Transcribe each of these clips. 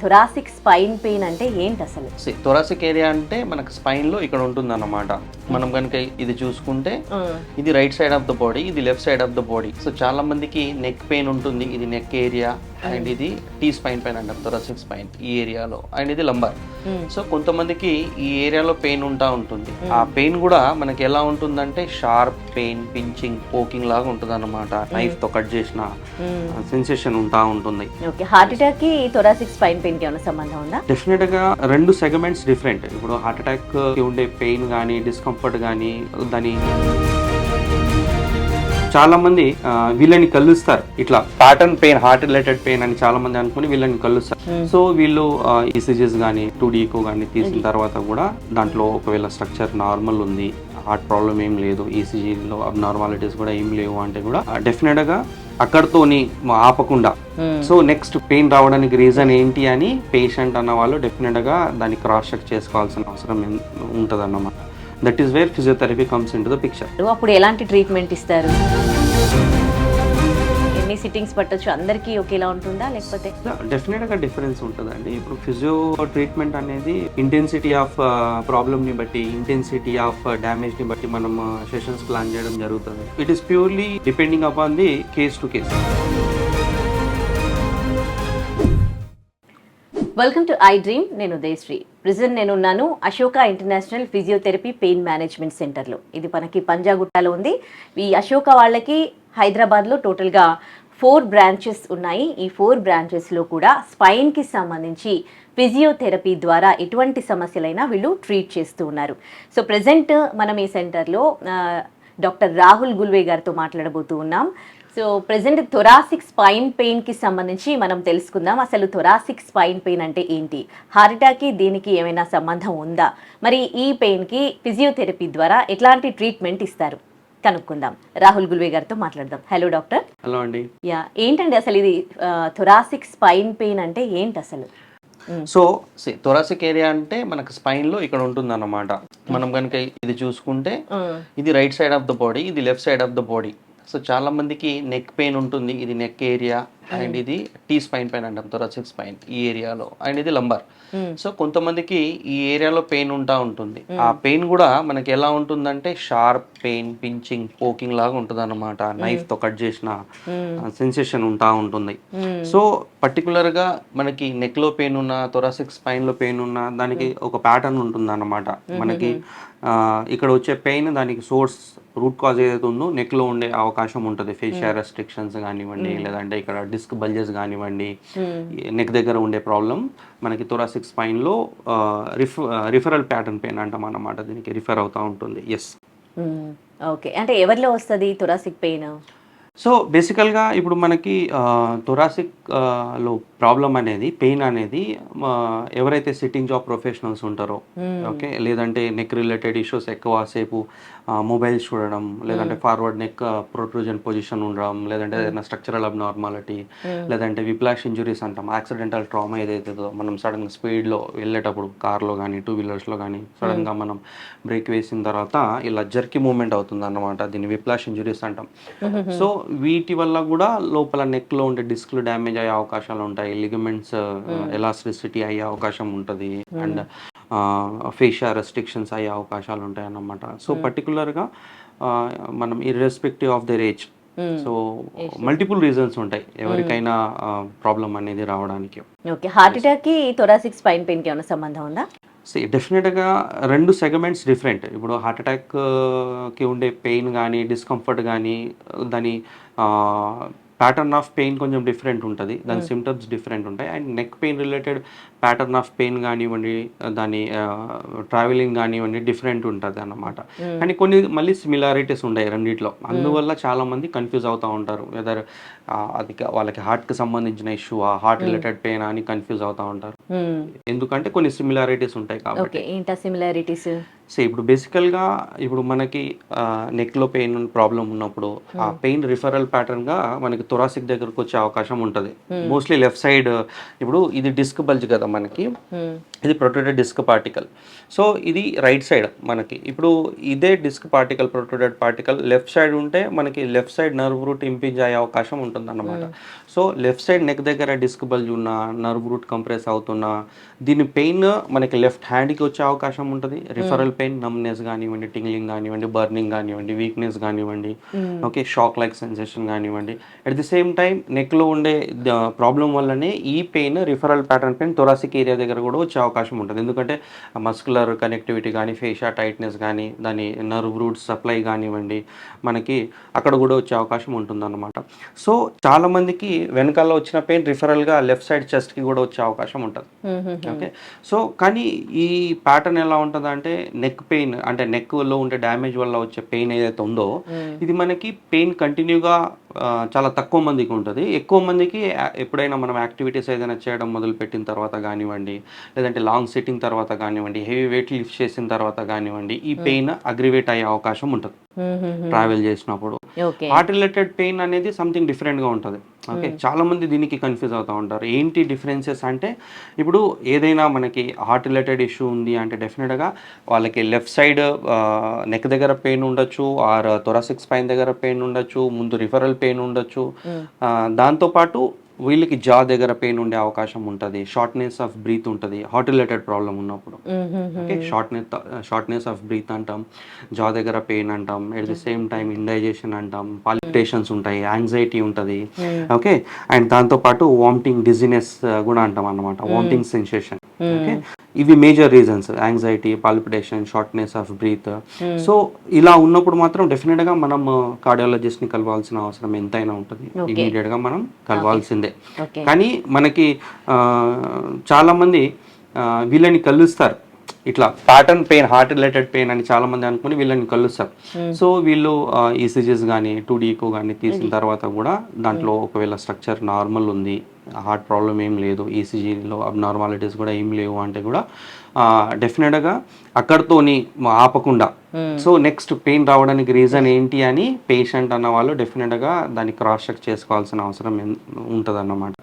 Thoracic spine pain అంటే ఏంటి అసలు? థొరాసిక్ ఏరియా అంటే మనకు స్పైన్ లో ఇక్కడ ఉంటుంది అన్నమాట. మనం కనుక ఇది చూసుకుంటే ఇది right side of the body, ఇది left side of the body. So చాలా మందికి నెక్ పెయిన్ ఉంటుంది, ఇది నెక్ ఏరియా, అండ్ ఇది టీ స్పైన్ పైన అంటాం థొరాసిక్ స్పైన్ ఈ ఏరియాలో, అండ్ ఇది లంబర్. సో కొంతమందికి ఈ ఏరియాలో పెయిన్ ఉంటుంది. ఆ పెయిన్ కూడా మనకి ఎలా ఉంటుందంటే షార్ప్ పెయిన్, పించింగ్, పోకింగ్ లాగా ఉంటుంది అన్నమాట. నైఫ్ తో కట్ చేసిన సెన్సేషన్ ఉంటుంది. హార్ట్ అటాక్ కి థొరాసిక్ స్పైన్ పెయిన్ కి ఏమైనా సంబంధం ఉందా? డెఫినెట్ గా రెండు సెగ్మెంట్స్ డిఫరెంట్. ఇప్పుడు హార్ట్ అటాక్ కి ఉండే పెయిన్ గానీ, డిస్కంఫర్ట్ గానీ, దాని చాలా మంది వీళ్ళని కలుస్తారు. ఇట్లా pattern pain, heart related pain అని చాలా మంది అనుకుని వీళ్ళని కలుస్తారు. సో వీళ్ళు ఈసీజీస్ కానీ 2D ఈకో కానీ తీసిన తర్వాత కూడా దాంట్లో ఒకవేళ స్ట్రక్చర్ నార్మల్ ఉంది, హార్ట్ ప్రాబ్లం ఏం లేదు, ఈసీజీలో అబ్నార్మాలిటీస్ కూడా ఏం లేవు అంటే కూడా డెఫినెట్ గా అక్కడతోని ఆపకుండా సో నెక్స్ట్ పెయిన్ రావడానికి రీజన్ ఏంటి అని పేషెంట్ అన్న వాళ్ళు డెఫినెట్ గా దాన్ని క్రాస్ చెక్ చేసుకోవాల్సిన అవసరం ఉంటుంది అన్నమాట. That is where physiotherapy comes in to the picture. అప్పుడు ఎలాంటి ట్రీట్మెంట్ ఇస్తారు? ఎన్ని సిట్టింగ్స్ పట్టొచ్చు? అందరికీ ఒకేలా ఉంటుందా లేకపోతే? డెఫినెట్ గా డిఫరెన్స్ ఉంటుందండి. ఇప్పుడు ఫిజియో ట్రీట్మెంట్ అనేది ఇంటెన్సిటీ ఆఫ్ ప్రాబ్లమ్ ని బట్టి, ఇంటెన్సిటీ ఆఫ్ డ్యామేజ్ ని బట్టి మనం సెషన్స్ ప్లాన్ చేయడం జరుగుతుంది. It is purely depending upon the case to case. Welcome to I dream. నేను ఉదయశ్రీ. ప్రెజెంట్ నేనున్నాను Ashoka international physiotherapy pain management సెంటర్లో. ఇది మనకి పంజాగుట్టలో ఉంది. ఈ అశోక వాళ్ళకి హైదరాబాద్లో టోటల్గా 4 బ్రాంచెస్ ఉన్నాయి. ఈ 4 బ్రాంచెస్లో కూడా స్పైన్కి సంబంధించి ఫిజియోథెరపీ ద్వారా ఎటువంటి సమస్యలైనా వీళ్ళు ట్రీట్ చేస్తూ ఉన్నారు. సో ప్రెజెంట్ మనం ఈ సెంటర్లో డాక్టర్ రాహుల్ గుల్వే గారితో మాట్లాడబోతూ ఉన్నాం. సో ప్రెజెంట్ థొరాసిక్ స్పైన్ పెయిన్కి సంబంధించి మనం తెలుసుకుందాం. అసలు థొరాసిక్ స్పైన్ పెయిన్ అంటే ఏంటి, హార్ట్ అటాక్కి దీనికి ఏమైనా సంబంధం ఉందా, మరి ఈ పెయిన్కి ఫిజియోథెరపీ ద్వారా ఎట్లాంటి ట్రీట్మెంట్ ఇస్తారు కనుక్కుందాం. రాహుల్ గుల్వే గారితో మాట్లాడదాం. Hello doctor. హలో అండి. ఏంటండి అసలు ఇది థొరాసిక్ స్పైన్ పెయిన్ అంటే ఏంటి అసలు? సో థొరాసిక్ ఏరియా అంటే మనకు స్పైన్ లో ఇక్కడ ఉంటుంది అన్నమాట. మనం కనుక ఇది చూసుకుంటే ఇది right side of the body, ఇది left side of the body. So చాలా మందికి నెక్ పెయిన్ ఉంటుంది, ఇది నెక్ ఏరియా, అండ్ ఇది టీ స్పైన్ పైన అంటాం థొరాసిక్ స్పైన్ ఈ ఏరియాలో, అండ్ ఇది లంబర్. సో కొంతమందికి ఈ ఏరియాలో పెయిన్ ఉంటుంది. ఆ పెయిన్ కూడా మనకి ఎలా ఉంటుందంటే షార్ప్ పెయిన్, పించింగ్, పోకింగ్ లాగా ఉంటుంది అన్నమాట. నైఫ్ తో కట్ చేసిన సెన్సేషన్ ఉంటుంది. సో పర్టికులర్ గా మనకి నెక్ లో పెయిన్ ఉన్న, థొరాసిక్ స్పైన్ లో పెయిన్ ఉన్న దానికి ఒక ప్యాటర్న్ ఉంటుంది అన్నమాట. మనకి ఇక్కడ వచ్చే పెయిన్ దానికి సోర్స్, రూట్ కాజ్ ఏదైతే ఉందో నెక్ లో ఉండే అవకాశం ఉంటుంది. ఫేషియల్ రెస్ట్రిక్షన్స్ కానివ్వండి, లేదంటే ఇక్కడ డిస్క్ బల్జెస్ కానివ్వండి, నెక్ దగ్గర ఉండే ప్రాబ్లం మనకి థొరాసిక్ స్పైన్ లో రిఫరల్ ప్యాటర్న్ పెయిన్ అంటాం అన్నమాట. దీనికి రిఫర్ అవుతూ ఉంటుంది. ఎస్. ఓకే, అంటే ఎవరిలో వస్తుంది థొరాసిక్ పెయిన్? సో బేసికల్గా ఇప్పుడు మనకి థొరాసిక్ లో ప్రాబ్లం అనేది, పెయిన్ అనేది ఎవరైతే సిట్టింగ్ జాబ్ ప్రొఫెషనల్స్ ఉంటారో, ఓకే, లేదంటే నెక్ రిలేటెడ్ ఇష్యూస్ ఎక్కువసేపు మొబైల్స్ చూడడం, లేదంటే ఫార్వర్డ్ నెక్ ప్రొట్రూజన్ పొజిషన్ ఉండడం, లేదంటే ఏదైనా స్ట్రక్చరల్ అబ్నార్మాలిటీ, లేదంటే విప్లాష్ ఇంజురీస్ అంటాం, యాక్సిడెంటల్ ట్రామా ఏదైతే మనం సడన్గా స్పీడ్లో వెళ్ళేటప్పుడు కార్లో కానీ 2 వీలర్స్లో కానీ సడన్గా మనం బ్రేక్ వేసిన తర్వాత ఇలా జర్కీ మూవ్మెంట్ అవుతుంది అన్నమాట. దీన్ని విప్లాష్ ఇంజురీస్ అంటాం. సో వీటి వల్ల కూడా లోపల నెక్లో ఉండే డిస్క్లు డ్యామేజ్ అయ్యే అవకాశాలు ఉంటాయి, లిగమెంట్స్ ఎలాస్టిసిటీ అయ్యే అవకాశం ఉంటుంది, అండ్ ఫేషియల్ రెస్ట్రిక్షన్స్ అయ్యే అవకాశాలు ఉంటాయి అన్నమాట. సో పర్టికులర్గా మనం irrespective of their age, so multiple reasons ఉంటాయి ఎవరికైనా ప్రాబ్లం అనేది రావడానికి. ఓకే, హార్ట్ అటాక్కి థొరాసిక్ స్పైన్ పెయిన్కి ఏమైనా సంబంధం ఉందా? డెఫినెట్గా రెండు సెగ్మెంట్స్ డిఫరెంట్. ఇప్పుడు హార్ట్ అటాక్కి ఉండే పెయిన్ కానీ, డిస్కంఫర్ట్ కానీ, దాని ప్యాటర్న్ ఆఫ్ పెయిన్ కొంచెం డిఫరెంట్ ఉంటుంది, దాని సిమ్టమ్స్ డిఫరెంట్ ఉంటాయి. And neck pain related pattern of pain కానివ్వండి, దాని ట్రావెలింగ్ కానివ్వండి డిఫరెంట్ ఉంటుంది అన్నమాట. కానీ కొన్ని మళ్ళీ సిమిలారిటీస్ ఉంటాయి రెండిట్లో. అందువల్ల చాలా మంది కన్ఫ్యూజ్ అవుతూ ఉంటారు, వెదర్ అది వాళ్ళకి హార్ట్కి సంబంధించిన ఇష్యూ, ఆ హార్ట్ రిలేటెడ్ పెయిన్ అని కన్ఫ్యూజ్ అవుతూ ఉంటారు. ఎందుకంటే కొన్ని సిమిలారిటీస్ ఉంటాయి కాబట్టి. ఏంటా సిమిలారిటీస్? సో ఇప్పుడు బేసికల్గా ఇప్పుడు మనకి నెక్లో పెయిన్ ప్రాబ్లం ఉన్నప్పుడు ఆ పెయిన్ రిఫరల్ ప్యాటర్న్గా మనకి థొరాసిక్ దగ్గరకు వచ్చే అవకాశం ఉంటుంది. మోస్ట్లీ లెఫ్ట్ సైడ్, ఇప్పుడు ఇది డిస్క్ బల్జ్ కదా మనకి, ఇది ప్రొట్రూడెడ్ డిస్క్ పార్టికల్. సో ఇది రైట్ సైడ్ మనకి. ఇప్పుడు ఇదే disc particle, protruded particle left side ఉంటే మనకి left side nerve root impinge అయ్యే అవకాశం ఉంటుంది అన్నమాట. సో లెఫ్ట్ సైడ్ నెక్ దగ్గర డిస్క్ బల్జ్ ఉన్న, నర్వ్ రూట్ కంప్రెస్ అవుతున్నా, దీని పెయిన్ మనకి లెఫ్ట్ హ్యాండ్కి వచ్చే అవకాశం ఉంటుంది. రిఫరల్ పెయిన్, నమ్నెస్ కానివ్వండి, టింగ్లింగ్ కానివ్వండి, బర్నింగ్ కానివ్వండి, వీక్నెస్ కానివ్వండి, ఓకే, షాక్ లైక్ సెన్సేషన్ కానివ్వండి. అట్ ది సేమ్ టైం నెక్లో ఉండే ప్రాబ్లం వల్లనే ఈ pain, referral pattern pain thoracic area దగ్గర కూడా వచ్చే అవకాశం ఉంటుంది. ఎందుకంటే మస్కులర్ కనెక్టివిటీ కానీ, ఫేషియా టైట్నెస్ కానీ, దాని నర్వ్ రూట్ సప్లై కానివ్వండి, మనకి అక్కడ కూడా వచ్చే అవకాశం ఉంటుంది అన్నమాట. సో చాలా మందికి వెనకాల వచ్చిన పెయిన్ రిఫరల్గా లెఫ్ట్ సైడ్ చెస్ట్కి కూడా వచ్చే అవకాశం ఉంటుంది. ఓకే, సో కానీ ఈ ప్యాటర్న్ ఎలా ఉంటుంది అంటే, నెక్ పెయిన్ అంటే నెక్లో ఉండే డ్యామేజ్ వల్ల వచ్చే పెయిన్ ఏదైతే ఉందో, ఇది మనకి పెయిన్ కంటిన్యూగా చాలా తక్కువ మందికి ఉంటుంది. ఎక్కువ మందికి ఎప్పుడైనా మనం యాక్టివిటీస్ ఏదైనా చేయడం మొదలుపెట్టిన తర్వాత కానివ్వండి, లేదంటే లాంగ్ సిట్టింగ్ తర్వాత కానివ్వండి, హెవీ వెయిట్ లిఫ్ట్ చేసిన తర్వాత కానివ్వండి, ఈ పెయిన్ అగ్రివేట్ అయ్యే అవకాశం ఉంటుంది ట్రావెల్ చేసినప్పుడు. హార్ట్ రిలేటెడ్ పెయిన్ అనేది సంథింగ్ డిఫరెంట్గా ఉంటుంది. ఓకే, చాలా మంది దీనికి కన్ఫ్యూజ్ అవుతూ ఉంటారు. ఏంటి డిఫరెన్సెస్ అంటే, ఇప్పుడు ఏదైనా మనకి హార్ట్ రిలేటెడ్ ఇష్యూ ఉంది అంటే డెఫినెట్గా వాళ్ళకి లెఫ్ట్ సైడ్ నెక్ దగ్గర పెయిన్ ఉండొచ్చు, ఆర్ థొరాసిక్ స్పైన్ దగ్గర పెయిన్ ఉండొచ్చు, ముందు రిఫరల్ పెయిన్ ఉండొచ్చు. దాంతోపాటు వీళ్ళకి జా దగ్గర పెయిన్ ఉండే అవకాశం ఉంటుంది, షార్ట్నెస్ ఆఫ్ బ్రీత్ ఉంటుంది హార్ట్ రిలేటెడ్ ప్రాబ్లం ఉన్నప్పుడు. ఓకే, షార్ట్నెస్ ఆఫ్ బ్రీత్ అంటాం, జా దగ్గర పెయిన్ అంటాం, at the same time indigestion అంటాం, పాలిపిటేషన్స్ ఉంటాయి, యాంగ్జైటీ ఉంటుంది. ఓకే, అండ్ దాంతోపాటు వామిటింగ్, డిజినెస్ కూడా అంటాం అన్నమాట, వామిటింగ్ సెన్సేషన్. ఓకే, ఇవి major reasons, anxiety, palpitation, shortness of breath. So ఇలా ఉన్నప్పుడు మాత్రం డెఫినెట్గా మనం కార్డియాలజిస్ట్ని కలవాల్సిన అవసరం ఎంతైనా ఉంటుంది. ఇమీడియట్గా మనం కలవాల్సిందే. కానీ మనకి చాలామంది వీళ్ళని కలుస్తారు, ఇట్లా pattern pain, heart related pain అని చాలా మంది అనుకుని వీళ్ళని కలుస్తారు. సో వీళ్ళు ఈసీజీస్ కానీ 2D ఈకో కానీ తీసిన తర్వాత కూడా దాంట్లో ఒకవేళ స్ట్రక్చర్ నార్మల్ ఉంది, హార్ట్ ప్రాబ్లం ఏం లేదు, ఈసీజీలో అబ్నార్మాలిటీస్ కూడా ఏం లేవు అంటే కూడా డెఫినెట్గా అక్కడితోని ఆపకుండా, సో నెక్స్ట్ పెయిన్ రావడానికి రీజన్ ఏంటి అని పేషెంట్ అన్న వాళ్ళు డెఫినెట్గా దాన్ని క్రాస్ చెక్ చేసుకోవాల్సిన అవసరం ఉంటుంది అన్నమాట.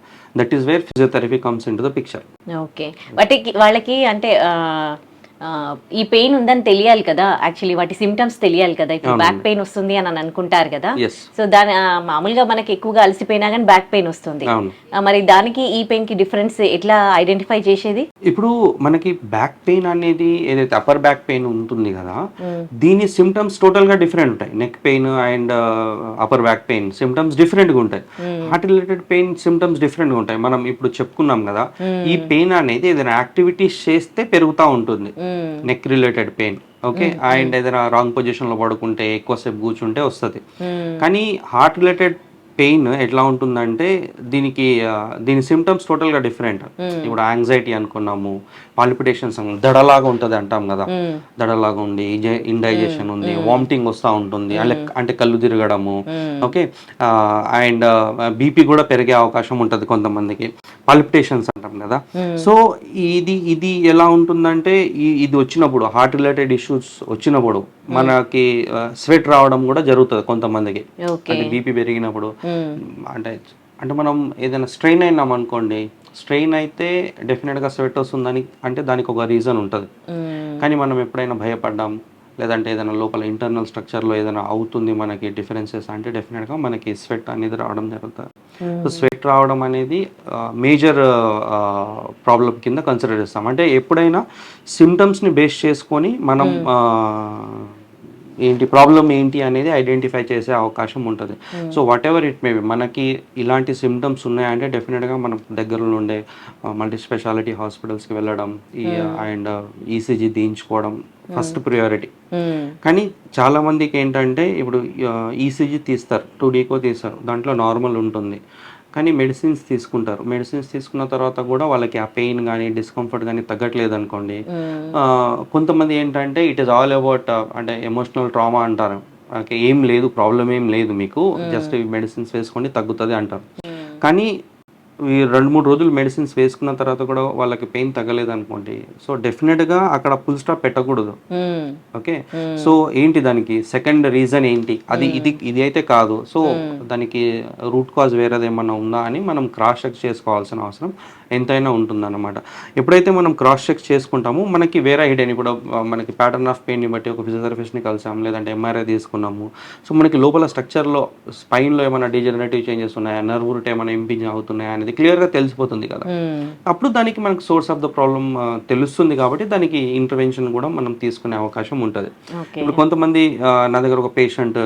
That is where physiotherapy comes in to the picture. Okay, వాళ్ళకి అంటే ఈ పెయిన్ ఉందని తెలియాలి కదా, యాక్చువల్లీ వాటి సిమ్టమ్స్ తెలియాలి కదా. ఇప్పుడు బ్యాక్ పెయిన్ వస్తుంది అని అనుకుంటారు కదా, సో దాని మామూలుగా మనకి ఎక్కువగా అలసిపోయినా కానీ బ్యాక్ పెయిన్ వస్తుంది. మరి దానికి ఈ పెయిన్ కి డిఫరెన్స్ ఎట్లా ఐడెంటిఫై చేసేది? ఇప్పుడు మనకి బ్యాక్ పెయిన్ అనేది ఏదైతే అప్పర్ బ్యాక్ పెయిన్ ఉంటుంది కదా, దీని సిమ్టమ్స్ టోటల్ గా డిఫరెంట్ ఉంటాయి. Neck pain and upper back pain symptoms different గా ఉంటాయి. Heart related pain symptoms different గా ఉంటాయి. మనం ఇప్పుడు చెప్పుకున్నాం కదా, ఈ పెయిన్ అనేది ఏదైనా యాక్టివిటీస్ చేస్తే పెరుగుతూ ఉంటుంది, neck related pain. Okay, and ఏదైనా రాంగ్ పొజిషన్ లో పడుకుంటే, ఎక్కువసేపు కూర్చుంటే వస్తుంది. కానీ హార్ట్ రిలేటెడ్ పెయిన్ ఎట్లా ఉంటుందంటే, దీని సిమ్టమ్స్ టోటల్ గా డిఫరెంట్. ఇప్పుడు యాంగ్జైటీ అనుకున్నాము, పాలిపిటేషన్స్ దడలాగా ఉంటుంది అంటాం కదా, దడలాగా ఉంది, ఇండైజేషన్ ఉంది, వామిటింగ్ వస్తూ ఉంటుంది, అంటే కళ్ళు తిరగడము. ఓకే, అండ్ బీపీ కూడా పెరిగే అవకాశం ఉంటుంది కొంతమందికి, పాలిపిటేషన్స్ అంటాం కదా. సో ఇది ఎలా ఉంటుందంటే, ఇది వచ్చినప్పుడు, హార్ట్ రిలేటెడ్ ఇష్యూస్ వచ్చినప్పుడు మనకి స్వెట్ రావడం కూడా జరుగుతుంది కొంతమందికి. అంటే బీపీ పెరిగినప్పుడు అంటే మనం ఏదైనా స్ట్రెయిన్ అయినాం అనుకోండి, స్ట్రెయిన్ అయితే డెఫినెట్గా స్వెట్ వస్తుందని అంటే దానికి ఒక రీజన్ ఉంటుంది. కానీ మనం ఎప్పుడైనా భయపడ్డాం, లేదంటే ఏదైనా లోపల ఇంటర్నల్ స్ట్రక్చర్లో ఏదైనా అవుతుంది మనకి డిఫరెన్సెస్ అంటే డెఫినెట్గా మనకి స్వెట్ అనేది రావడం జరుగుతుంది. సో స్వెట్ రావడం అనేది మేజర్ ప్రాబ్లం కింద కన్సిడర్ చేస్తాం. అంటే ఎప్పుడైనా సిమ్టమ్స్ని బేస్ చేసుకొని మనం ఏంటి ప్రాబ్లం ఏంటి అనేది ఐడెంటిఫై చేసే అవకాశం ఉంటుంది. So what ever it may be, మనకి ఇలాంటి సిమ్టమ్స్ ఉన్నాయంటే డెఫినెట్గా మనం దగ్గరలో ఉండే మల్టీ స్పెషాలిటీ హాస్పిటల్స్కి వెళ్ళడం, అండ్ ఈసీజీ తీయించుకోవడం ఫస్ట్ ప్రియారిటీ. కానీ చాలా మందికి ఏంటంటే, ఇప్పుడు ఈసీజీ తీస్తారు, 2D ఈకో తీస్తారు, దాంట్లో నార్మల్ ఉంటుంది, కానీ మెడిసిన్స్ తీసుకుంటారు. మెడిసిన్స్ తీసుకున్న తర్వాత కూడా వాళ్ళకి ఆ పెయిన్ కానీ డిస్కంఫర్ట్ కానీ తగ్గట్లేదు అనుకోండి, కొంతమంది ఏంటంటే ఇట్ ఈస్ ఆల్ అబౌట్ అంటే ఎమోషనల్ ట్రామా అంటారు. ఏం లేదు, ప్రాబ్లం ఏం లేదు మీకు, జస్ట్ మెడిసిన్స్ వేసుకోండి తగ్గుతుంది అంటారు. కానీ ఈ 2-3 రోజులు మెడిసిన్స్ వేసుకున్న తర్వాత కూడా వాళ్ళకి పెయిన్ తగ్గలేదు అనుకోండి, సో డెఫినెట్గా అక్కడ ఫుల్ స్టాప్ పెట్టకూడదు. ఓకే, సో ఏంటి దానికి సెకండ్ రీజన్ ఏంటి, అది ఇది అయితే కాదు, సో దానికి రూట్ కాజ్ వేరేది ఏమన్నా ఉందా అని మనం క్రాస్ చెక్ చేసుకోవాల్సిన అవసరం ఎంతైనా ఉంటుందన్నమాట. ఎప్పుడైతే మనం క్రాస్ చెక్ చేసుకుంటామో మనకి వేరే హిడెన్, ఇప్పుడు మనకి ప్యాటర్న్ ఆఫ్ పెయిన్ని బట్టి ఒక ఫిజియోథెరపిస్ట్ని కలిసాము, లేదంటే ఎంఆర్ఐ తీసుకున్నాము, సో మనకి లోపల స్ట్రక్చర్లో స్పైన్లో ఏమైనా డిజనరేటివ్ చేంజెస్ ఉన్నాయా, నర్వ్ రూట్ ఏమైనా ఇంపింజ్ అవుతున్నాయా అనేది క్లియర్గా తెలిసిపోతుంది కదా. అప్పుడు దానికి మనకు సోర్స్ ఆఫ్ ద ప్రాబ్లమ్ తెలుస్తుంది, కాబట్టి దానికి ఇంటర్వెన్షన్ కూడా మనం తీసుకునే అవకాశం ఉంటుంది. ఇప్పుడు కొంతమంది నా దగ్గర ఒక పేషెంట్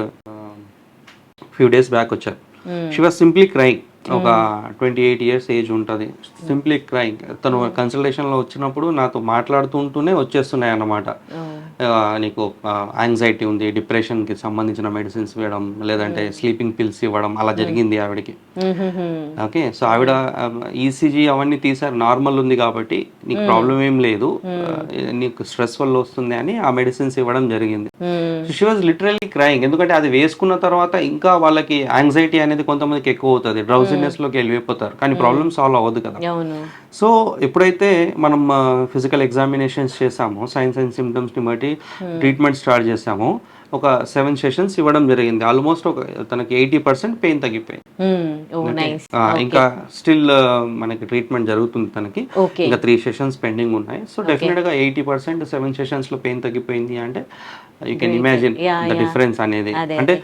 ఫ్యూ డేస్ బ్యాక్ వచ్చారు. She was simply crying. ఒక 28 years ఏజ్ ఉంటుంది, సింప్లీ క్రైంగ్. తను కన్సల్టేషన్లో వచ్చినప్పుడు నాతో మాట్లాడుతుంటూనే వచ్చేస్తున్నాయి అన్నమాట. నీకు యాంగ్జైటీ ఉంది, డిప్రెషన్కి సంబంధించిన మెడిసిన్స్ ఇవ్వడం, లేదంటే స్లీపింగ్ పిల్స్ ఇవ్వడం, అలా జరిగింది ఆవిడకి. ఓకే, సో ఆవిడ ఈసీజీ అవన్నీ తీసారు, నార్మల్ ఉంది కాబట్టి నీకు ప్రాబ్లం ఏం లేదు, నీకు స్ట్రెస్ వల్ల వస్తుంది అని ఆ మెడిసిన్స్ ఇవ్వడం జరిగింది. She was literally crying. ఎందుకంటే అది వేసుకున్న తర్వాత ఇంకా వాళ్ళకి యాంగ్జైటీ అనేది కొంతమందికి ఎక్కువ అవుతుంది, డ్రౌజినెస్ లోకి వెళ్ళిపోతారు, కానీ ప్రాబ్లమ్ సాల్వ్ అవ్వదు కదా. సో ఎప్పుడైతే మనం ఫిజికల్ ఎగ్జామినేషన్స్ చేసామో, సైన్స్ అండ్ సిమ్టమ్స్ ని బట్టి ట్రీట్మెంట్ స్టార్ట్ చేసామో, ఒక 7 sessions ఇవ్వడం జరిగింది. ఆల్మోస్ట్ ఒక తనకి 80% పెయిన్ తగ్గిపోయింది. ఇంకా స్టిల్ మనకి ట్రీట్మెంట్ జరుగుతుంది తనకి, ఇంకా 3 sessions పెండింగ్ ఉన్నాయి. సో డెఫినెట్ గా 80% 7 sessions లో పెయిన్ తగ్గిపోయింది అంటే you can imagine the difference అనేది. అంటే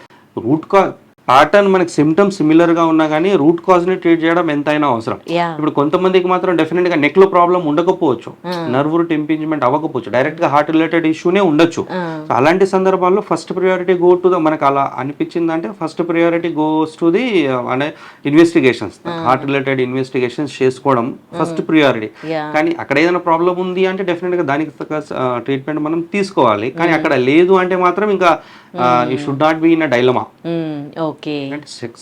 రూట్ కాజ్ ప్యాటర్న్ మనకి సిమ్టమ్స్ సిమిలర్ గా ఉన్నా కానీ రూట్ కాజ్ ని ట్రీట్ చేయడం ఎంతైనా అవసరం. ఇప్పుడు కొంతమందికి మాత్రం డెఫినెట్ గా నెక్ లో ప్రాబ్లం ఉండకపోవచ్చు, నర్వ్ రూట్ ఇంపింజ్మెంట్ అవ్వకపోవచ్చు, డైరెక్ట్ గా హార్ట్ రిలేటెడ్ ఇష్యూనే ఉండొచ్చు. సో అలాంటి సందర్భాల్లో first priority go to the, మనకు అలా అనిపించింది అంటే first priority goes to the అంటే ఇన్వెస్టిగేషన్స్, హార్ట్ రిలేటెడ్ ఇన్వెస్టిగేషన్స్ చేసుకోవడం ఫస్ట్ ప్రియారిటీ. కానీ అక్కడ ఏదైనా ప్రాబ్లం ఉంది అంటే డెఫినెట్ గా దానికి ట్రీట్మెంట్ మనం తీసుకోవాలి. కానీ అక్కడ లేదు అంటే మాత్రం ఇంకా you should not be in a dilemma.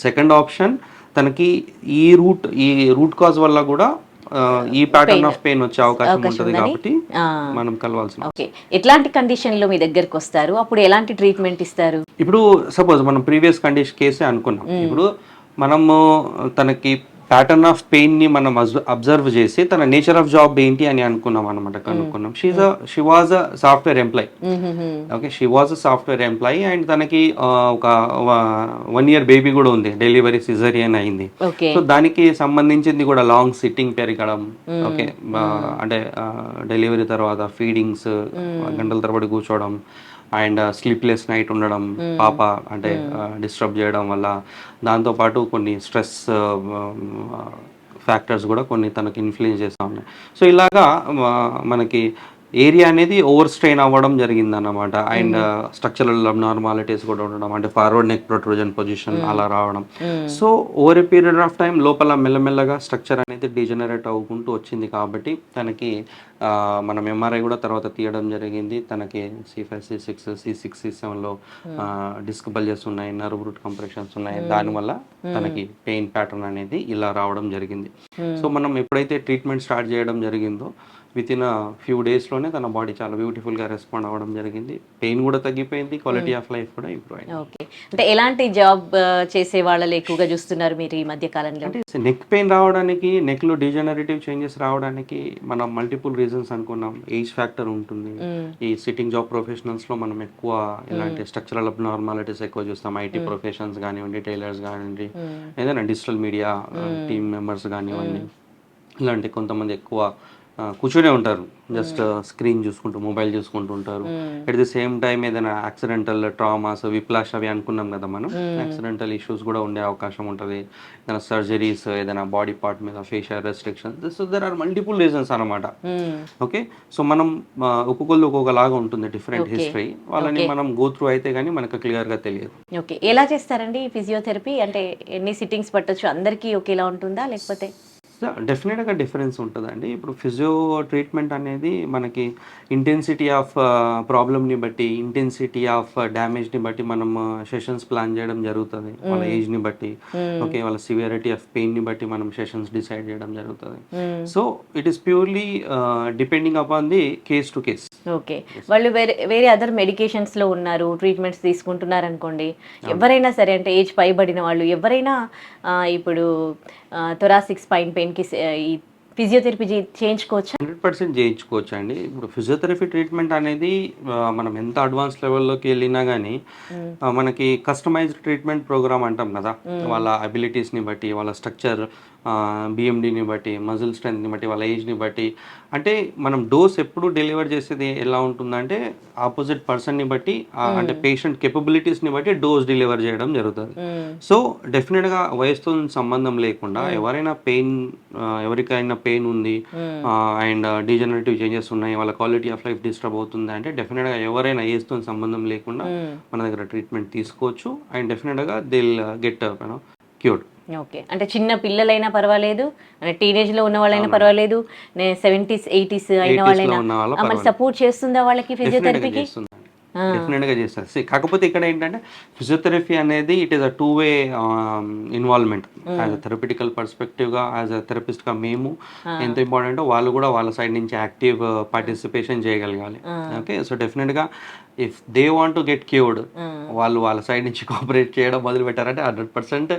Second option తనకి ఈ రూట్ కాజ్ వల్ల కూడా ఈ ప్యాటర్న్ ఆఫ్ పెయిన్ వచ్చే అవకాశం ఉంటుంది కాబట్టి మనం కలవాల్సిన. ఎట్లాంటి కండిషన్ లో మీ దగ్గరకు వస్తారు, అప్పుడు ఎలాంటి ట్రీట్మెంట్ ఇస్తారు? ఇప్పుడు సపోజ్ మనం ప్రీవియస్ కండిషన్ కేసే అనుకున్నాం. ఇప్పుడు మనము తనకి ప్యాటర్న్ ఆఫ్ పెయిన్ ని మనం అబ్జర్వ్ చేసి తన నేచర్ ఆఫ్ జాబ్ ఏంటి అని అనుకున్నాం అనమాట, కనుక్కున్నాం. She was a software employee. Okay, she was a software employee and తనకి ఒక 1 year బేబీ కూడా ఉంది, డెలివరీ సిజరియన్ అయింది. సో దానికి సంబంధించింది కూడా లాంగ్ సిట్టింగ్ పెరగడం, ఓకే, అంటే డెలివరీ తర్వాత ఫీడింగ్స్, గంటల తరబడి కూర్చోవడం, అండ్ స్లీప్లెస్ నైట్ ఉండడం, పాప అంటే డిస్టర్బ్ చేయడం వల్ల, దాంతోపాటు కొన్ని స్ట్రెస్ ఫ్యాక్టర్స్ కూడా కొన్ని తనకి ఇన్ఫ్లుయెన్స్ చేస్తూ ఉన్నాయి. సో ఇలాగా మనకి ఏరియా అనేది ఓవర్ స్ట్రెయిన్ అవ్వడం జరిగింది అన్నమాట. అండ్ స్ట్రక్చరల్ అబ్నార్మాలిటీస్ కూడా ఉండడం, అంటే ఫార్వర్డ్ నెక్ ప్రొట్రూజన్ పొజిషన్ అలా రావడం. So over a period of time లోపల మెల్లమెల్లగా స్ట్రక్చర్ అనేది డిజనరేట్ అవ్వుకుంటూ వచ్చింది. కాబట్టి తనకి మనం ఎంఆర్ఐ కూడా తర్వాత తీయడం జరిగింది. తనకి C5 C6 C6 C7లో డిస్క్ బల్జెస్ ఉన్నాయి, నర్వ్ రూట్ కంప్రెషన్స్ ఉన్నాయి. దానివల్ల తనకి పెయిన్ ప్యాటర్న్ అనేది ఇలా రావడం జరిగింది. సో మనం ఎప్పుడైతే ట్రీట్మెంట్ స్టార్ట్ చేయడం జరిగిందో విత్ ఇన్ ఫ్యూ డేస్లోనే తన బాడీ చాలా బ్యూటిఫుల్గా రెస్పాండ్ అవ్వడం జరిగింది. పెయిన్ కూడా తగ్గిపోయింది, క్వాలిటీ ఆఫ్ లైఫ్ కూడా ఇంప్రూవ్ అయింది. ఓకే, అంటే ఎలాంటి జాబ్ చేసే వాళ్ళు ఎక్కువగా చూస్తున్నారు మీరు ఈ మధ్య కాలంలో? అంటే నెక్ పెయిన్ రావడానికి, నెక్లో డిజనరేటివ్ చేంజెస్ రావడానికి మనం మల్టిపుల్ రీజన్స్ అనుకున్నాం. ఏజ్ ఫ్యాక్టర్ ఉంటుంది. ఈ సిట్టింగ్ జాబ్ ప్రొఫెషనల్స్లో మనం ఎక్కువ ఇలాంటి స్ట్రక్చరల్ అబ్నార్మాలిటీస్ ఎక్కువ చూస్తాం. ఐటీ ప్రొఫెషన్స్ కానివ్వండి, టైలర్స్ కానివ్వండి, ఏదైనా డిజిటల్ మీడియా టీమ్ మెంబర్స్ కానివ్వండి, ఇలాంటి కొంతమంది ఎక్కువ కూర్చొనే ఉంటారు, జస్ట్ స్క్రీన్ చూసుకుంటూ మొబైల్ చూసుకుంటూ ఉంటారు. అట్ ది సేమ్ టైం ఏదైనా యాక్సిడెంటల్ ట్రామాస్, విప్లాష్ అవి అనుకున్నాం కదా మనం, యాక్సిడెంటల్ ఇష్యూస్ కూడా ఉండే అవకాశం ఉంటుంది. ఏదైనా సర్జరీస్, ఏదైనా బాడీ పార్ట్ మీద facial restrictions, so there are multiple reasons అనమాట. ఓకే, సో మనం ఒక్కొక్కళ్ళు ఒక్కొక్కలాగా ఉంటుంది డిఫరెంట్ హిస్టరీ, వాళ్ళని మనం గో త్రూ అయితే కానీ మనకు క్లియర్గా తెలియదు. ఓకే, ఎలా చేస్తారండి ఫిజియోథెరపీ? అంటే ఎన్ని సిట్టింగ్స్ పట్టొచ్చు, అందరికీ ఒకేలా ఉంటుందా లేకపోతే? డెఫినెట్గా డిఫరెన్స్ ఉంటుందండి. ఇప్పుడు ఫిజియో ట్రీట్మెంట్ అనేది మనకి ఇంటెన్సిటీ ఆఫ్ ప్రాబ్లమ్ని బట్టి, ఇంటెన్సిటీ ఆఫ్ డ్యామేజ్ని బట్టి మనం సెషన్స్ ప్లాన్ చేయడం జరుగుతుంది. వాళ్ళ ఏజ్ని బట్టి, ఓకే, వాళ్ళ సివియారిటీ ఆఫ్ పెయిన్ని బట్టి మనం సెషన్స్ డిసైడ్ చేయడం జరుగుతుంది. So it is purely depending upon the case to case. Okay. వాళ్ళు వేరే వేరే అదర్ మెడికేషన్స్లో ఉన్నారు, ట్రీట్మెంట్స్ తీసుకుంటున్నారు అనుకోండి, ఎవరైనా సరే అంటే ఏజ్ పైబడిన వాళ్ళు ఎవరైనా ఇప్పుడు థొరాసిక్ స్పైన్ పెయిన్కి ఈ ఫిజియోథెరపీ చేయించుకోవచ్చా? 100% చేయించుకోవచ్చు అండి. ఇప్పుడు ఫిజియోథెరపీ ట్రీట్మెంట్ అనేది మనం ఎంత అడ్వాన్స్ లెవెల్లోకి వెళ్ళినా కానీ మనకి కస్టమైజ్డ్ ట్రీట్మెంట్ ప్రోగ్రామ్ అంటాం కదా, వాళ్ళ అబిలిటీస్ని బట్టి, వాళ్ళ స్ట్రక్చర్, బిఎండిని బట్టి, మజిల్ స్ట్రెంత్ని బట్టి, వాళ్ళ ఏజ్ని బట్టి, అంటే మనం డోస్ ఎప్పుడు డెలివర్ చేసేది ఎలా ఉంటుందంటే ఆపోజిట్ పర్సన్ని బట్టి, అంటే పేషెంట్ కెపబిలిటీస్ని బట్టి డోస్ డెలివర్ చేయడం జరుగుతుంది. సో డెఫినెట్గా వయసుతో సంబంధం లేకుండా ఎవరికైనా పెయిన్ ఉంది అండ్ డీజనరేటివ్ చేంజెస్ ఉన్నాయి, వాళ్ళ క్వాలిటీ ఆఫ్ లైఫ్ డిస్టర్బ్ అవుతుంది అంటే డెఫినెట్గా ఎవరైనా ఏజ్తో సంబంధం లేకుండా మన దగ్గర ట్రీట్మెంట్ తీసుకోవచ్చు అండ్ డెఫినెట్గా they will get cured. Okay. అంటే చిన్న పిల్లలైనా పర్వాలేదు, అంటే టీనేజ్లో ఉన్న వాళ్ళైనా పర్వాలేదు, 70s 80s అయిన వాళ్ళైనా మరి సపోర్ట్ చేస్తుందా వాళ్ళకి ఫిజియోథెరపీకి? డెఫినెట్గా చేస్తారు. కాకపోతే ఇక్కడ ఏంటంటే ఫిజియోథెరపీ అనేది it is a 2-way involvement. As a therapeutical పర్స్పెక్టివ్గా, యాజ్ అ థెరపిస్ట్గా మేము ఎంత ఇంపార్టెంట్, వాళ్ళు కూడా వాళ్ళ సైడ్ నుంచి యాక్టివ్ పార్టిసిపేషన్ చేయగలగాలి. ఓకే. సో డెఫినెట్గా if they want to get cured, వాళ్ళు వాళ్ళ సైడ్ నుంచి కోఆపరేట్ చేయడం మొదలు పెట్టారంటే 100%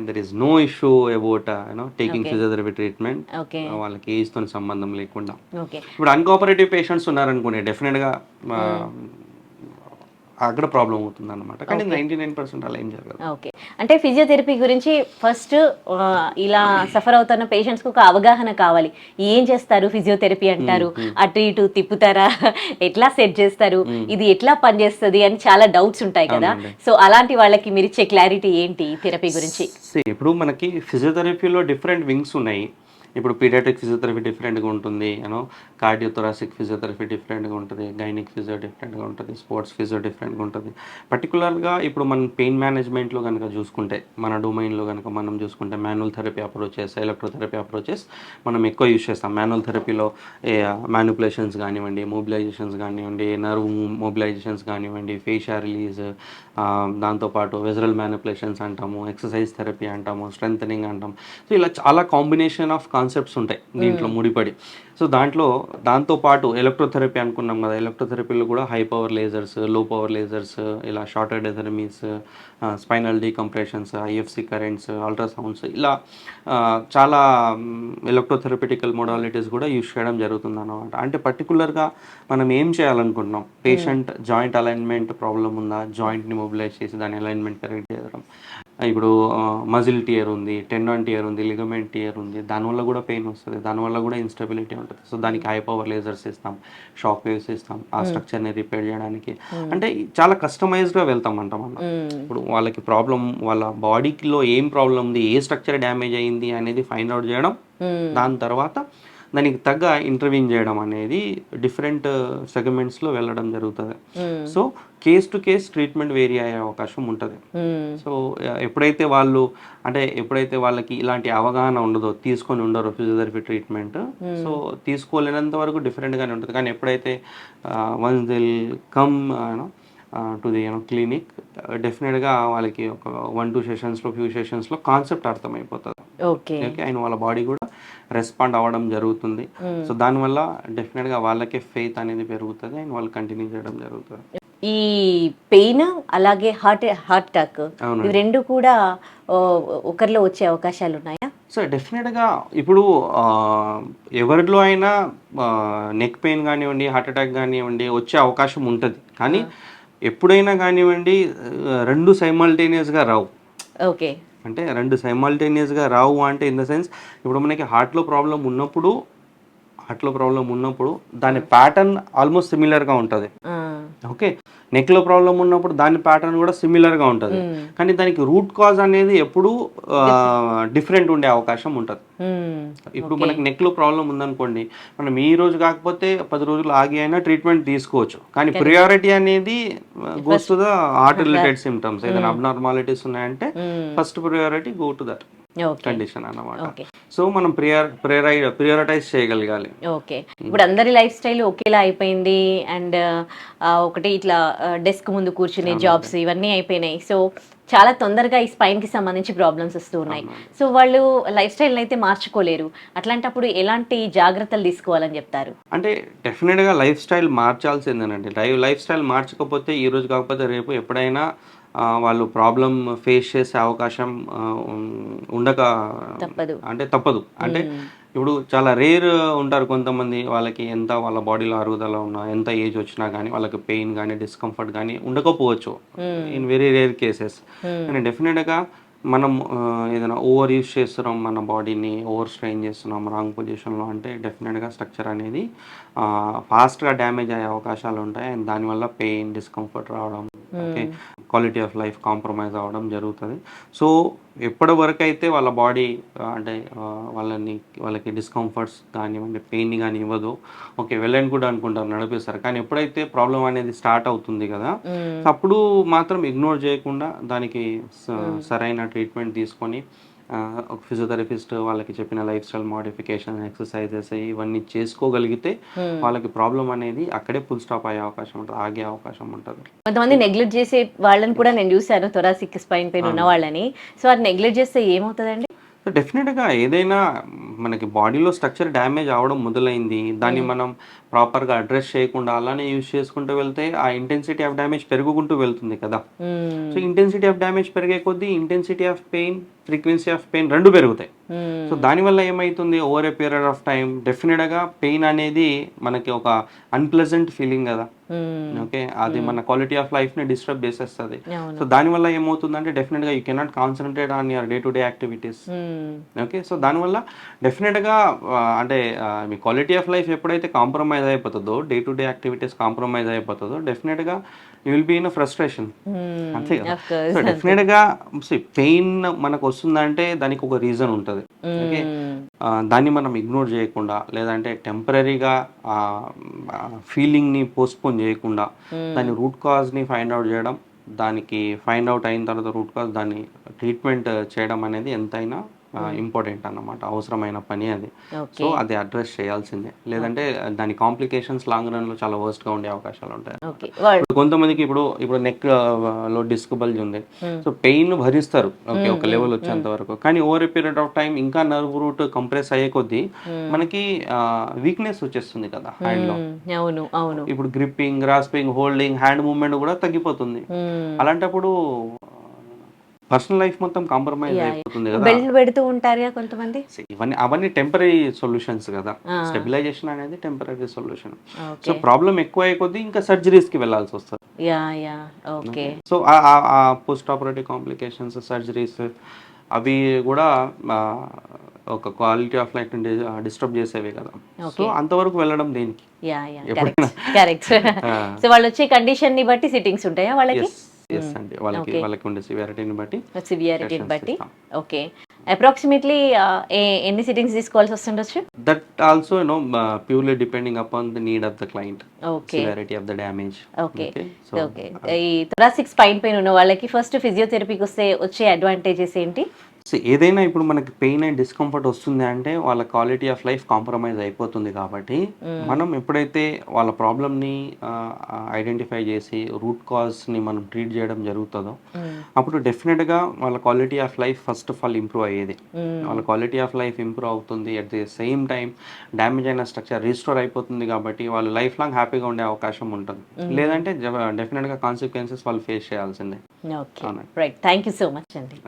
there is no issue about taking physiotherapy treatment. వాళ్ళకి ఏజ్తో సంబంధం లేకుండా. ఇప్పుడు అన్కోఆపరేటివ్ పేషెంట్స్ ఉన్నారనుకోండి, డెఫినెట్గా అక్కడ ప్రాబ్లం అవుతుంది అనమాట. కానీ 99% అలా ఏం జరగదు. ఓకే. అంటే ఫిజియోథెరపీ గురించి ఫస్ట్ ఇలా సఫర్ అవుతున్న పేషెంట్స్కి ఒక అవగాహన కావాలి. ఏం చేస్తారు ఫిజియోథెరపీ అంటారు, అటు ఇటు తిప్పుతారా, ఎట్లా సెట్ చేస్తారు, ఇది ఎట్లా పనిచేస్తుంది అని చాలా డౌట్స్ ఉంటాయి కదా. సో అలాంటి వాళ్ళకి మీరు ఇచ్చే క్లారిటీ ఏంటి థెరపీ గురించి? ఇప్పుడు మనకి ఫిజియోథెరపీలో డిఫరెంట్ వింగ్స్ ఉన్నాయి. ఇప్పుడు పీడియాట్రిక్ ఫిజియోథెరపీ డిఫరెంట్గా ఉంటుంది, కార్డియోథొరాసిక్ ఫిజియోథెరపీ డిఫరెంట్గా ఉంటుంది, గైనిక్ ఫిజియో డిఫరెంట్గా ఉంటుంది, స్పోర్ట్స్ ఫిజియో డిఫరెంట్గా ఉంటుంది. పర్టికులర్గా ఇప్పుడు మనం పెయిన్ మేనేజ్మెంట్లో కనుక చూసుకుంటే, మన డొమైన్లో కనుక మనం చూసుకుంటే manual therapy approaches, electrotherapy approaches మనం ఎక్కువ యూజ్ చేస్తాం. మాన్యువల్ థెరపీలో మ్యానిపులేషన్స్ కానివ్వండి, మొబిలైజేషన్స్ కానివ్వండి, నర్వ్ మొబిలైజేషన్స్ కానివ్వండి, ఫేషియల్ రిలీజ్, దాంతోపాటు వెజరల్ మ్యానిపులేషన్స్ అంటాము, ఎక్సర్సైజ్ థెరపీ అంటాము, స్ట్రెంథనింగ్ అంటాం. సో ఇలా చాలా కాంబినేషన్ ఆఫ్ కాన్సెప్ట్స్ ఉంటాయి దీంట్లో ముడిపడి. సో దాంతోపాటు ఎలక్ట్రోథెరపీ అనుకున్నాం కదా, ఎలక్ట్రోథెరపీలో కూడా high power lasers, low power lasers, ఇలా షార్టెడ్ ఎథెరమీస్, spinal decompressions, IFC currents, ultrasounds, ఇలా చాలా ఎలక్ట్రోథెరపిటికల్ మోడాలిటీస్ కూడా యూజ్ చేయడం జరుగుతుంది అన్నమాట. అంటే పర్టికులర్గా మనం ఏం చేయాలనుకుంటున్నాం, పేషెంట్ జాయింట్ అలైన్మెంట్ ప్రాబ్లం ఉందా, జాయింట్ని మొబిలైజ్ చేసి దాని అలైన్మెంట్ కరెక్ట్ చేయడం. ఇప్పుడు మజిల్ టియర్ ఉంది, టెండాన్ టియర్ ఉంది, లిగమెంట్ టియర్ ఉంది, దానివల్ల కూడా పెయిన్ వస్తుంది, దానివల్ల కూడా ఇన్స్టెబిలిటీ ఉంటుంది. సో దానికి హై పవర్ లేజర్స్ ఇస్తాం, షాక్ వేవ్స్ ఇస్తాం ఆ స్ట్రక్చర్ని రిపేర్ చేయడానికి. అంటే చాలా కస్టమైజ్డ్గా వెళ్తాం అంటాం అన్న. ఇప్పుడు వాళ్ళకి ప్రాబ్లం, వాళ్ళ బాడీలో ఏం ప్రాబ్లం ఉంది, ఏ స్ట్రక్చర్ డ్యామేజ్ అయ్యింది అనేది ఫైండ్ అవుట్ చేయడం, దాని తర్వాత దానికి తగ్గ ఇంటర్వ్యూన్ చేయడం అనేది డిఫరెంట్ సెగ్మెంట్స్లో వెళ్ళడం జరుగుతుంది. So case to case treatment vary అయ్యే అవకాశం ఉంటుంది. సో ఎప్పుడైతే వాళ్ళకి ఇలాంటి అవగాహన ఉండదో, తీసుకొని ఉండరో ఫిజియోథెరపీ ట్రీట్మెంట్, సో తీసుకోలేనంత వరకు డిఫరెంట్గానే ఉంటుంది. కానీ ఎప్పుడైతే once they'll come to the clinic, డెఫినెట్గా వాళ్ళకి ఒక 1-2 సెషన్స్లో, ఫ్యూ సెషన్స్లో కాన్సెప్ట్ అర్థమైపోతుంది. ఓకే. అండ్ వాళ్ళ బాడీ కూడా రెస్పాండ్ అవ్వడం జరుగుతుంది. సో దానివల్ల డెఫినెట్గా వాళ్ళకే ఫెయిత్ అనేది పెరుగుతుంది అండ్ వాళ్ళు కంటిన్యూ చేయడం జరుగుతుంది. ఈ పెయిన్ అలాగే హార్ట్ అటాక్ ఇవి రెండు కూడా ఒకరిలో వచ్చే అవకాశాలు ఉన్నాయా? సో డెఫినెట్గా ఇప్పుడు ఎవరిలో అయినా నెక్ పెయిన్ కానివ్వండి, హార్ట్ అటాక్ కానివ్వండి వచ్చే అవకాశం ఉంటుంది. కానీ ఎప్పుడైనా కానివ్వండి రెండు సైమల్టేనియస్గా రావు. ఓకే. అంటే రెండు సైమల్టేనియస్గా రావు అంటే ఇన్ ద సెన్స్, ఇప్పుడు మనకి హార్ట్లో ప్రాబ్లం ఉన్నప్పుడు దాని ప్యాటర్న్ ఆల్మోస్ట్ సిమిలర్గా ఉంటుంది. ఓకే. నెక్లో ప్రాబ్లం ఉన్నప్పుడు దాని ప్యాటర్న్ కూడా సిమిలర్గా ఉంటుంది. కానీ దానికి రూట్ కాజ్ అనేది ఎప్పుడు డిఫరెంట్ ఉండే అవకాశం ఉంటుంది. ఇప్పుడు మనకి నెక్లో ప్రాబ్లం ఉందనుకోండి, మనం ఈ రోజు కాకపోతే 10 రోజులు ఆగి అయినా ట్రీట్మెంట్ తీసుకోవచ్చు. కానీ ప్రియారిటీ అనేది goes to the heart related symptoms. ఏదైనా అబ్నార్మాలిటీస్ ఉన్నాయంటే first priority go to that condition అన్నమాట. సో మనం ప్రియారిటైజ్ చేయగలగాలి. ఓకే, ఇప్పుడు అందరి లైఫ్ స్టైల్ ఒకేలా అయిపోయింది అండ్ ఒకటి ఇట్లా డెస్క్ ముందు కూర్చునే జాబ్స్ ఇవన్నీ అయిపోయినాయి. సో చాలా తొందరగా ఈ స్పైన్ కి సంబంధించి ప్రాబ్లమ్స్ వస్తూ ఉన్నాయి. సో వాళ్ళు లైఫ్ స్టైల్ అయితే మార్చుకోలేరు. అట్లాంటప్పుడు ఎలాంటి జాగ్రత్తలు తీసుకోవాలని చెప్తారు? అంటే డెఫినెట్గా లైఫ్ స్టైల్ మార్చాల్సిందేనండి. లైఫ్ స్టైల్ మార్చకపోతే ఈ రోజు కాకపోతే రేపు ఎప్పుడైనా వాళ్ళు ప్రాబ్లం ఫేస్ చేసే అవకాశం తప్పదు. అంటే ఇప్పుడు చాలా రేర్ ఉంటారు కొంతమంది, వాళ్ళకి ఎంత వాళ్ళ బాడీలో అరుగుదల ఉన్నా, ఎంత ఏజ్ వచ్చినా కానీ వాళ్ళకి పెయిన్ కానీ డిస్కంఫర్ట్ కానీ ఉండకపోవచ్చు ఇన్ వెరీ రేర్ కేసెస్. కానీ డెఫినెట్గా మనం ఏదైనా ఓవర్ యూజ్ చేస్తున్నాం, మన బాడీని ఓవర్ స్ట్రెయిన్ చేస్తున్నాం రాంగ్ పొజిషన్లో అంటే డెఫినెట్గా స్ట్రక్చర్ అనేది ఫాస్ట్గా డ్యామేజ్ అయ్యే అవకాశాలు ఉంటాయి. అండ్ దానివల్ల పెయిన్ డిస్కంఫర్ట్ రావడం, okay, quality of life compromise అవ్వడం జరుగుతుంది. సో ఎప్పటి వరకు అయితే వాళ్ళ బాడీ అంటే వాళ్ళకి డిస్కంఫర్ట్స్ కానివ్వండి, పెయిన్ కానీ ఇవ్వదు, ఓకే వెల్ అండ్ గుడ్ అనుకుంటారు, నడిపిస్తారు. కానీ ఎప్పుడైతే ప్రాబ్లం అనేది స్టార్ట్ అవుతుంది కదా, అప్పుడు మాత్రం ఇగ్నోర్ చేయకుండా దానికి సరైన ట్రీట్మెంట్ తీసుకొని ఒక ఫిజియోథెరపిస్ట్ వాళ్ళకి చెప్పిన లైఫ్ స్టైల్ మోడిఫికేషన్, ఎక్సర్సైజెస్ ఇవన్నీ చేసుకోగలిగితే వాళ్ళకి ప్రాబ్లం అనేది అక్కడే ఫుల్ స్టాప్ అయ్యే అవకాశం ఉంటుంది, ఆగే అవకాశం ఉంటుంది. కొంతమంది నెగ్లెక్ట్ చేసే వాళ్ళని కూడా నేను చూశాను, థొరాసిక్ స్పైన్ పెయిన్ ఉన్న వాళ్ళని. సో అది నెగ్లెక్ట్ చేస్తే ఏమవుతుందండి? సో డెఫినెట్గా ఏదైనా మనకి బాడీలో స్ట్రక్చర్ డ్యామేజ్ అవ్వడం మొదలైంది, దాన్ని మనం ప్రాపర్గా అడ్రస్ చేయకుండా అలానే యూజ్ చేసుకుంటూ వెళ్తే ఆ ఇంటెన్సిటీ ఆఫ్ డ్యామేజ్ పెరుగుకుంటూ వెళ్తుంది కదా. సో ఇంటెన్సిటీ ఆఫ్ డ్యామేజ్ పెరిగే కొద్దీ intensity of pain, frequency of pain రెండు పెరుగుతాయి. సో దానివల్ల ఏమవుతుంది, over a period of time డెఫినెట్గా పెయిన్ అనేది మనకి ఒక అన్ప్లెజెంట్ ఫీలింగ్ కదా, ఓకే, అది మన క్వాలిటీ ఆఫ్ లైఫ్ని డిస్టర్బ్ చేసేస్తుంది. సో దానివల్ల ఏమవుతుందంటే డెఫినెట్గా you cannot concentrate on your day to day activities, okay. So దానివల్ల డెఫినెట్గా అంటే మీ క్వాలిటీ ఆఫ్ లైఫ్ ఎప్పుడైతే కాంప్రమైజ్ అయిపోతుందో, day to day activities compromise అయిపోతుందో, డెఫినెట్గా you will be in frustration, అంతే కదా. సో డెఫినెట్గా పెయిన్ మనకు వస్తుందంటే దానికి ఒక రీజన్ ఉంటుంది, ఓకే. దాన్ని మనం ఇగ్నోర్ చేయకుండా, లేదంటే టెంపరీగా ఫీలింగ్ని పోస్ట్పోన్ చేయకుండా దాని రూట్ కాజ్ని ఫైండ్ అవుట్ చేయడం, దానికి ఫైండ్ అవుట్ అయిన తర్వాత రూట్ కాజ్ దాన్ని ట్రీట్మెంట్ చేయడం అనేది ఎంతైనా ఇంపార్టెంట్ అన్నమాట, అవసరమైన పని అది. సో అది అడ్రస్ చేయాల్సిందే, లేదంటే దాని కాంప్లికేషన్స్ లాంగ్ రన్ లో చాలా వర్స్ట్ గా ఉండే అవకాశాలు ఉంటాయి. కొంతమందికి ఇప్పుడు నెక్ లో డిస్క్ బల్జ్ ఉంది, సో పెయిన్ భరిస్తారు, ఓకే, ఒక లెవెల్ వచ్చేంత వరకు. కానీ over a period of time ఇంకా నర్వ్ రూట్ కంప్రెస్ అయ్యే కొద్దీ మనకి వీక్నెస్ వచ్చేస్తుంది కదా హ్యాండ్ లో. ఇప్పుడు gripping, grasping, holding, hand movement కూడా తగ్గిపోతుంది. అలాంటప్పుడు పర్సనల్ లైఫ్ మొత్తం కాంప్రమైజ్ అయిపోతుంది కదా. బెల్ట్ పెడుతూ ఉంటారు కొంతమంది, అవన్నీ టెంపరీ సొల్యూషన్స్ కదా. స్టెబిలైజేషన్ అనేది టెంపరీ సొల్యూషన్. సో ప్రాబ్లం ఎక్కువ అయ్యే కొద్దీ ఇంకా సర్జరీస్ కి వెళ్ళాల్సి వస్తుంది. సో ఆ పోస్ట్ ఆపరేటివ్ కాంప్లికేషన్స్, సర్జరీస్ అవి కూడా ఒక క్వాలిటీ ఆఫ్ లైఫ్ డిస్టర్బ్ చేసేవి కదా. సో అంతవరకు వెళ్ళడం దేనికి? సో వాళ్ళు వచ్చే కండిషన్ ని బట్టి సిట్టింగ్స్ ఉంటాయా వాళ్ళకి? అండి, వాళ్ళకి ఉండే సివియారిటీని బట్టి. ఓకే, అప్రాక్సిమేట్లీ ఎన్ని సిట్టింగ్స్ తీసుకోవాల్సి వస్తుండొచ్చు? That also purely depending upon the need of the client, severity of the damage. Okay. ఈ థొరాసిక్ స్పైన్ పెయిన్ ఉన్న వాళ్ళకి ఫస్ట్ ఫిజియోథెరపీకి వచ్చే అడ్వాంటేజెస్ ఏంటి? సో ఏదైనా ఇప్పుడు మనకి పెయిన్ అండ్ డిస్కంఫర్ట్ వస్తుంది అంటే వాళ్ళ క్వాలిటీ ఆఫ్ లైఫ్ కాంప్రమైజ్ అయిపోతుంది. కాబట్టి మనం ఎప్పుడైతే వాళ్ళ ప్రాబ్లమ్ని ఐడెంటిఫై చేసి రూట్ కాజ్ని మనం ట్రీట్ చేయడం జరుగుతుందో అప్పుడు డెఫినెట్గా వాళ్ళ quality of life first of all improve అయ్యేది. వాళ్ళ క్వాలిటీ ఆఫ్ లైఫ్ ఇంప్రూవ్ అవుతుంది, at the same time damage అయిన స్ట్రక్చర్ రీస్టోర్ అయిపోతుంది. కాబట్టి వాళ్ళు లైఫ్ లాంగ్ హ్యాపీగా ఉండే అవకాశం ఉంటుంది. లేదంటే డెఫినెట్గా కాన్సిక్వెన్సెస్ వాళ్ళు ఫేస్ చేయాల్సిందే. థ్యాంక్ యూ సో మచ్ అండి.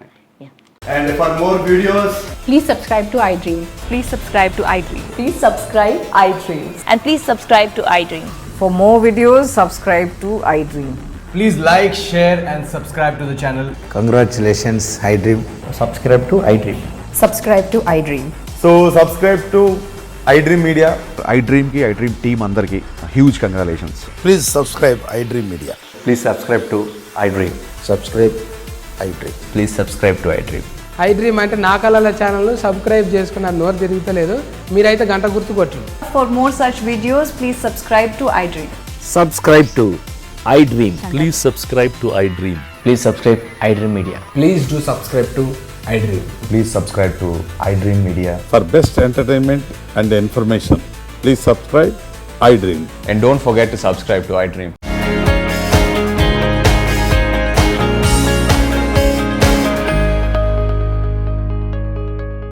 And for more videos, please subscribe to iDream. Please subscribe to iDream. Please subscribe iDream. And please subscribe to iDream. For more videos, subscribe to iDream. please like, share and subscribe to the channel. Congratulations, iDream. Subscribe to iDream. Subscribe to iDream. So subscribe to iDream Media. iDream ki iDream team andarki huge congratulations. Please subscribe iDream Media. Please subscribe to iDream. Subscribe iDream. Please subscribe to iDream. iDream అంటే నా కళల channel subscribe చేసుకున్న నోరు తిరుగుతలేదు, మీరైతే గంట గుర్తు కొట్టండి. For more such videos, please subscribe to iDream. Subscribe to iDream. Please subscribe to iDream. Please subscribe iDream Media. Please do subscribe to iDream. Please subscribe to iDream Media. For best entertainment and information, please subscribe iDream. And don't forget to subscribe to iDream.